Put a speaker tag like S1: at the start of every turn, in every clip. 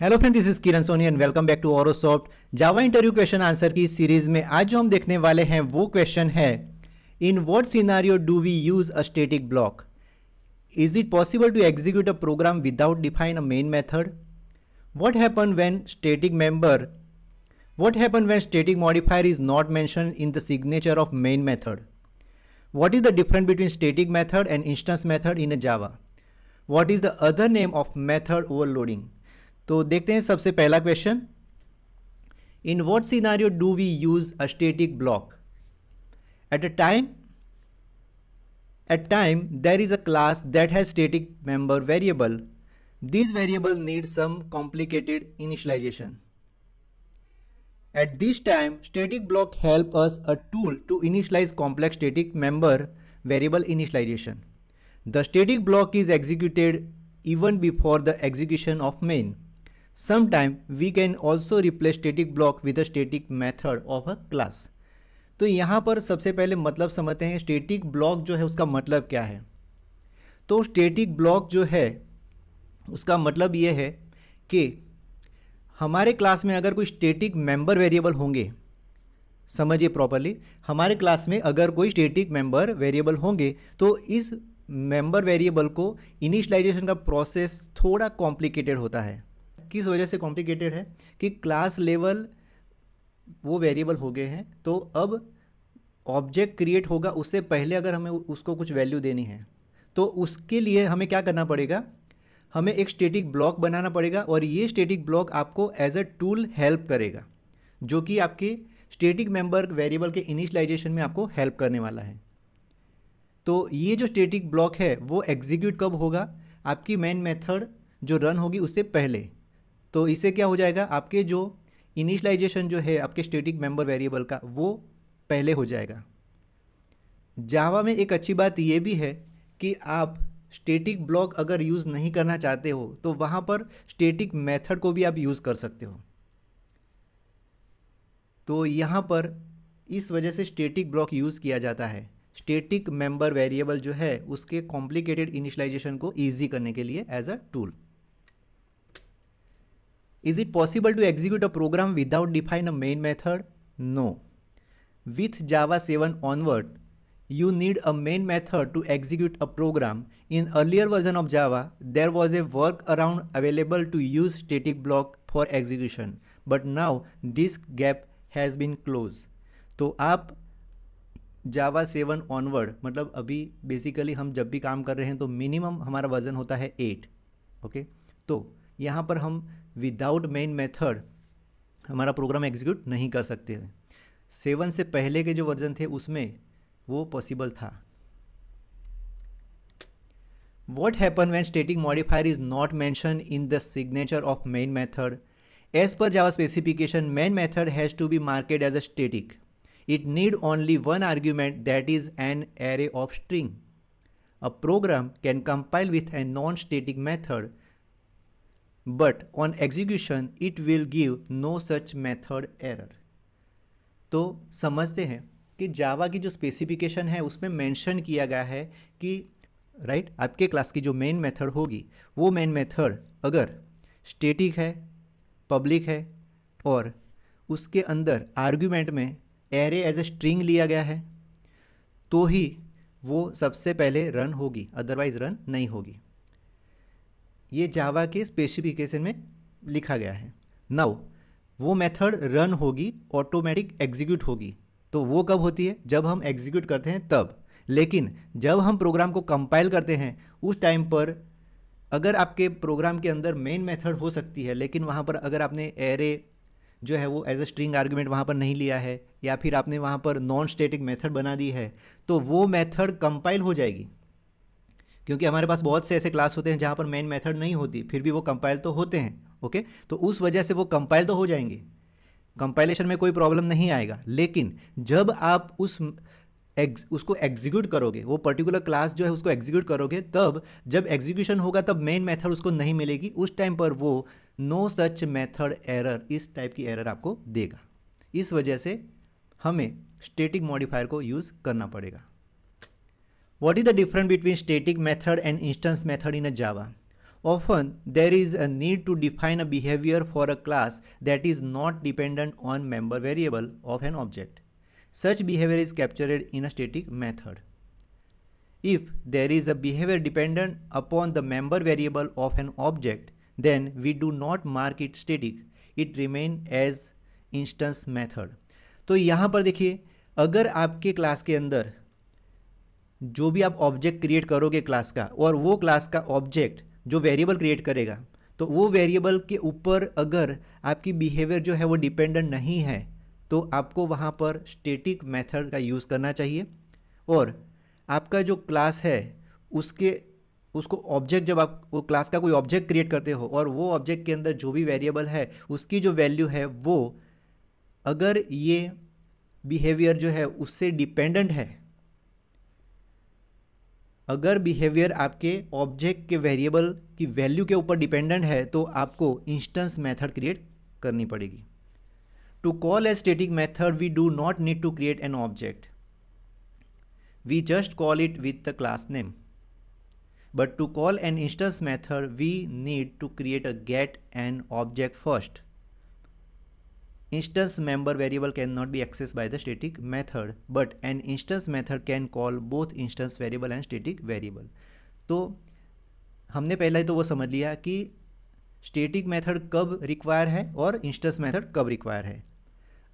S1: Hello friend, this is Kiran Soni and welcome back to Aurosoft. Java interview question answer की series में आज जो हम देखने वाले हैं वो क्वेश्चन है, in what scenario do we use a static block? Is it possible to execute a program without define a main method? What happen when static modifier is not mentioned in the signature of main method? What is the difference between static method and instance method in a Java? What is the other name of method overloading? तो देखते हैं सबसे पहला question, in what scenario do we use a static block? At time there is a class that has static member variable. These variables need some complicated initialization. At this time, static block help us a tool to initialize complex static member variable initialization. The static block is executed even before the execution of main. Sometimes we can also replace static block with a static method of a class. तो यहाँ पर सबसे पहले मतलब समझते हैं static block जो है उसका मतलब क्या है। तो स्टैटिक ब्लॉक जो है उसका मतलब ये है कि हमारे क्लास में अगर कोई स्टैटिक मेंबर वेरिएबल होंगे, समझिए प्रॉपरली, हमारे क्लास में अगर कोई स्टैटिक मेंबर वेरिएबल होंगे तो इस मेंबर वेरिएबल को इनिशियलाइजेशन का प्रोसेस थोड़ा कॉम्प्लिकेटेड होता है। किस वजह से कॉम्प्लिकेटेड है कि क्लास लेवल वो वेरिएबल हो गए हैं, तो अब ऑब्जेक्ट क्रिएट होगा उससे पहले अगर हमें उसको कुछ वैल्यू देनी है तो उसके लिए हमें क्या करना पड़ेगा, हमें एक स्टैटिक ब्लॉक बनाना पड़ेगा और ये स्टैटिक ब्लॉक आपको एज अ टूल हेल्प करेगा जो कि आपके स्टैटिक मेंबर वेरिएबल के इनिशियलाइजेशन में आपको हेल्प करने वाला है। तो ये जो स्टैटिक ब्लॉक है वो एग्जीक्यूट कब होगा, आपकी मेन मेथड जो रन होगी उससे पहले। तो इससे क्या हो जाएगा, आपके जो इनिशियलाइजेशन जो है आपके स्टैटिक मेंबर वेरिएबल का वो पहले हो जाएगा। जावा में एक अच्छी बात ये भी है कि आप स्टैटिक ब्लॉक अगर यूज़ नहीं करना चाहते हो तो वहाँ पर स्टैटिक मेथड को भी आप यूज़ कर सकते हो। तो यहाँ पर इस वजह से स्टैटिक ब्लॉक यूज़ किया जाता है स्टैटिक मेंबर वेरिएबल जो है उसके कॉम्प्लिकेटेड इनिशियलाइजेशन को ईजी करने के लिए as a tool. Is it possible to execute a program without define a main method? No. With Java 7 onward, you need a main method to execute a program. In earlier version of Java, there was a workaround available to use static block for execution, but now this gap has been closed. तो आप Java 7 onward, मतलब अभी basically हम जब भी काम कर रहे हैं तो मिनिमम हमारा वर्जन होता है 8, ओके। तो यहाँ पर हम विदाउट मेन मेथड हमारा प्रोग्राम एग्जीक्यूट नहीं कर सकते हैं। 7 से पहले के जो वर्जन थे उसमें वो पॉसिबल था। What happen when static modifier is not mentioned in the signature of main method? As per Java specification, main method has to be marked as a static. It need only one argument, that is an array of string. A program can compile with a non-static method, but on execution it will give no such method error. तो समझते हैं कि जावा की जो specification है उसमें mention किया गया है कि आपके क्लास की जो मेन मेथड होगी वो मेन मेथड अगर स्टैटिक है, पब्लिक है और उसके अंदर आर्ग्यूमेंट में एरे एज ए स्ट्रिंग लिया गया है तो ही वो सबसे पहले रन होगी, अदरवाइज रन नहीं होगी। ये जावा के स्पेसिफिकेशन में लिखा गया है। नाउ वो मेथड रन होगी, ऑटोमेटिक एग्जीक्यूट होगी। तो वो कब होती है, जब हम एग्जीक्यूट करते हैं तब। लेकिन जब हम प्रोग्राम को कंपाइल करते हैं उस टाइम पर अगर आपके प्रोग्राम के अंदर मेन मेथड हो सकती है लेकिन वहाँ पर अगर आपने एरे जो है वो एज अ स्ट्रिंग आर्गुमेंट वहाँ पर नहीं लिया है या फिर आपने वहाँ पर नॉन स्टैटिक मेथड बना दी है तो वो मेथड कंपाइल हो जाएगी। क्योंकि हमारे पास बहुत से ऐसे क्लास होते हैं जहाँ पर मेन मेथड नहीं होती फिर भी वो कंपाइल तो होते हैं, ओके। तो उस वजह से वो कंपाइल तो हो जाएंगे, कंपाइलेशन में कोई प्रॉब्लम नहीं आएगा। लेकिन जब आप उसको एग्जीक्यूट करोगे, वो पर्टिकुलर क्लास जो है उसको एग्जीक्यूट करोगे, तब जब एग्जीक्यूशन होगा तब मेन मेथड उसको नहीं मिलेगी। उस टाइम पर वो नो सच मेथड एरर, इस टाइप की एरर आपको देगा। इस वजह से हमें स्टैटिक मॉडिफायर को यूज़ करना पड़ेगा। What is the difference between static method and instance method in a Java? Often there is a need to define a behavior for a class that is not dependent on member variable of an object. Such behavior is captured in a static method. If there is a behavior dependent upon the member variable of an object, then we do not mark it static. It remain as instance method. तो यहाँ पर देखिए, अगर आपके class के अंदर जो भी आप ऑब्जेक्ट क्रिएट करोगे क्लास का, और वो क्लास का ऑब्जेक्ट जो वेरिएबल क्रिएट करेगा, तो वो वेरिएबल के ऊपर अगर आपकी बिहेवियर जो है वो डिपेंडेंट नहीं है, तो आपको वहाँ पर स्टैटिक मेथड का यूज़ करना चाहिए। और आपका जो क्लास है उसको ऑब्जेक्ट, जब आप वो क्लास का कोई ऑब्जेक्ट क्रिएट करते हो और वो ऑब्जेक्ट के अंदर जो भी वेरिएबल है उसकी जो वैल्यू है वो अगर ये बिहेवियर जो है उससे डिपेंडेंट है, अगर बिहेवियर आपके ऑब्जेक्ट के वेरिएबल की वैल्यू के ऊपर डिपेंडेंट है, तो आपको इंस्टेंस मेथड क्रिएट करनी पड़ेगी। To call a static method we do not need to create an object, we just call it with the class name. But to call an instance method, we need to create a get an object first. Instance member variable cannot be accessed by the static method, but an instance method can call both instance variable and static variable. तो हमने पहला ही तो वो समझ लिया कि static method कब require है और इंस्टेंस मेथड कब रिक्वायर है।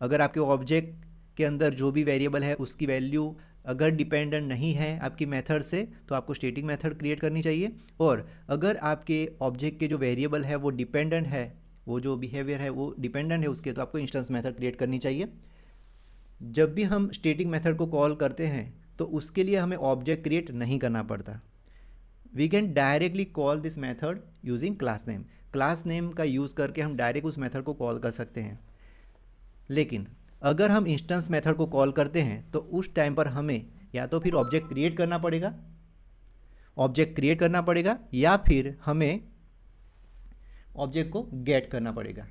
S1: अगर आपके ऑब्जेक्ट के अंदर जो भी वेरिएबल है उसकी वैल्यू अगर डिपेंडेंट नहीं है आपकी मेथड से, तो आपको स्टैटिक मेथड क्रिएट करनी चाहिए। और अगर आपके ऑब्जेक्ट के जो वेरिएबल है वो डिपेंडेंट है, वो जो बिहेवियर है वो डिपेंडेंट है उसके, तो आपको इंस्टेंस मेथड क्रिएट करनी चाहिए। जब भी हम स्टैटिक मेथड को कॉल करते हैं तो उसके लिए हमें ऑब्जेक्ट क्रिएट नहीं करना पड़ता। We can directly call this method using class name. Class name का यूज़ करके हम डायरेक्ट उस मेथड को कॉल कर सकते हैं। लेकिन अगर हम इंस्टेंस मेथड को कॉल करते हैं तो उस टाइम पर हमें या तो फिर ऑब्जेक्ट क्रिएट करना पड़ेगा, या फिर हमें ऑब्जेक्ट को गेट करना पड़ेगा।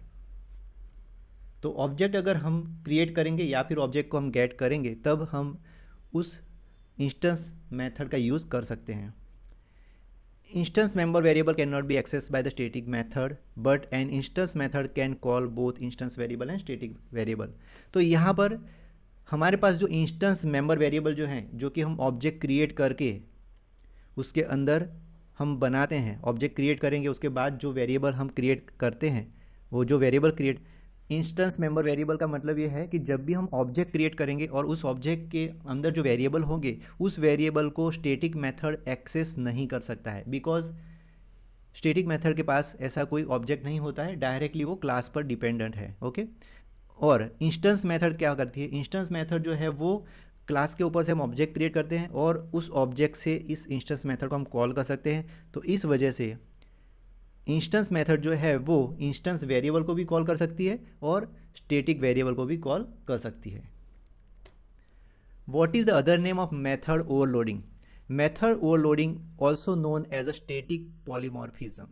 S1: तो ऑब्जेक्ट अगर हम क्रिएट करेंगे या फिर ऑब्जेक्ट को हम गेट करेंगे, तब हम उस इंस्टेंस मेथड का यूज़ कर सकते हैं। Instance member variable cannot be accessed by the static method, but an instance method can call both instance variable and static variable. तो यहाँ पर हमारे पास जो इंस्टेंस मेंबर वेरिएबल जो हैं, जो कि हम ऑब्जेक्ट क्रिएट करके उसके अंदर हम बनाते हैं, ऑब्जेक्ट क्रिएट करेंगे उसके बाद जो वेरिएबल हम क्रिएट करते हैं, वो जो variable create, instance member variable का मतलब ये है कि जब भी हम ऑब्जेक्ट क्रिएट करेंगे और उस ऑब्जेक्ट के अंदर जो वेरिएबल होंगे उस वेरिएबल को स्टैटिक मेथड एक्सेस नहीं कर सकता है, बिकॉज स्टैटिक मेथड के पास ऐसा कोई ऑब्जेक्ट नहीं होता है, डायरेक्टली वो क्लास पर डिपेंडेंट है। ओके। और इंस्टेंस मेथड क्या करती है, इंस्टेंस मेथड जो है वो क्लास के ऊपर से हम ऑब्जेक्ट क्रिएट करते हैं और उस ऑब्जेक्ट से इस इंस्टेंस मेथड को हम कॉल कर सकते हैं। तो इस वजह से इंस्टेंस मेथड जो है वो इंस्टेंस वेरिएबल को भी कॉल कर सकती है और स्टैटिक वेरिएबल को भी कॉल कर सकती है। What is the other name of method overloading? Method overloading also known as a static polymorphism.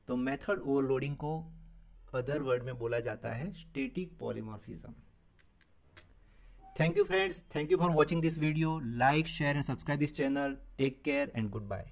S1: तो मेथड ओवरलोडिंग को अदर वर्ड में बोला जाता है static polymorphism. Thank you friends, thank you for watching this video. Like, share and subscribe this channel. Take care and good bye.